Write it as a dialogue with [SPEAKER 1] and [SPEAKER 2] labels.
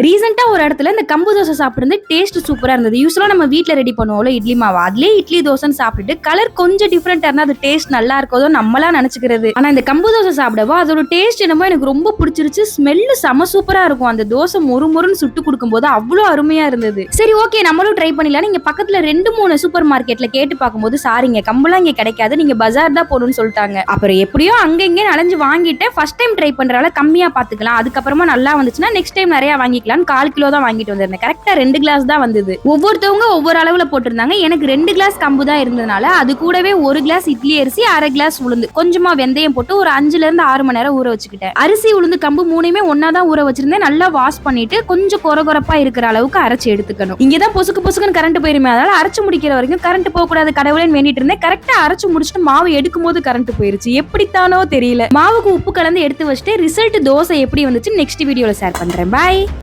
[SPEAKER 1] ரீசெண்டா ஒரு இடத்துல இந்த கம்பு தோசை சாப்பிட்டு டேஸ்ட் சூப்பரா இருந்தது. யூஸ்வலா நம்ம வீட்ல ரெடி பண்ணுவோம்ல இட்லி மாவு, அதுலயே இட்லி தோசைன்னு சாப்பிட்டுட்டு கலர் கொஞ்சம் டிஃபரெண்டா இருந்தா அது டேஸ்ட் நல்லா இருக்கதோ நம்மளா நினைச்சுக்கிறது. ஆனா இந்த கம்பு தோசை சாப்பிடவோ அதோட டேஸ்ட் என்னமோ எனக்கு ரொம்ப பிடிச்சிருச்சு. ஸ்மெல்லு செம சூப்பரா இருக்கும். அந்த தோசை மொறுமொறுன்னு சுட்டு கொடுக்கும்போது அவ்வளவு அருமையா இருந்தது. சரி ஓகே நம்மளும் ட்ரை பண்ணிடலாம். நீங்க பக்கத்துல 2-3 சூப்பர் மார்க்கெட்ல கேட்டு பார்க்கும்போது சாரிங்க கம்புலாம் இங்க கிடைக்காது, நீங்க பஜார் தான் போகணும்னு சொல்லிட்டாங்க. அப்புறம் எப்படியோ அங்க இங்க அலைஞ்சு வாங்கிட்டு ஃபர்ஸ்ட் டைம் ட்ரை பண்றதால கம்மியா பாத்துக்கலாம், அதுக்கப்புறமா நல்லா வந்துச்சுன்னா நெக்ஸ்ட் டைம் நிறைய வாங்கிக்கலாம். 4 கிலோ தான் வாங்கிட்டு வந்திருந்தேன். கரெக்டா 2 கிளாஸ் தான் வந்தது. ஒவ்வொருத்தவங்க ஒவ்வொரு அளவுல போட்டிருந்தாங்க. எனக்கு 2 கிளாஸ் கம்பு தான் இருந்ததுனால அது கூடவே 1 கிளாஸ் இட்லி அரிசி, 1/2 கிளாஸ் உளுந்து, கொஞ்சமா வெந்தயம் போட்டு ஒரு 5ல இருந்து 6 மணி நேரம் ஊற வச்சுக்கிட்டேன். அரிசி உளுந்து கம்பு மூணையுமே ஒன்னா தான் ஊற வச்சிருந்தேன். நல்லா வாஷ் பண்ணிட்டு கொஞ்சம் கொரகொரப்பா இருக்கிற அளவுக்கு அரைச்சு எடுத்துக்கணும். இங்கதான் பொசுக்கு பொசுக்குன்னு கரண்ட் போயிருமே, அதனால அரைச்சு முடிக்கிற வரைக்கும் கரண்ட் போக கூடாது கடவுளேன்னு வேண்டிட்டு இருந்தேன். கரெக்டா அரைச்சு முடிச்சுட்டு மாவு எடுக்கும் போது கரண்ட் போயிருச்சு. எப்படித்தானோ தெரியல. மாவுக்கு உப்பு கலந்து எடுத்து வச்சுட்டு ரிசல்ட் தோசை எப்படி வந்துச்சு நெக்ஸ்ட் வீடியோல ஷேர் பண்றேன். பாய்.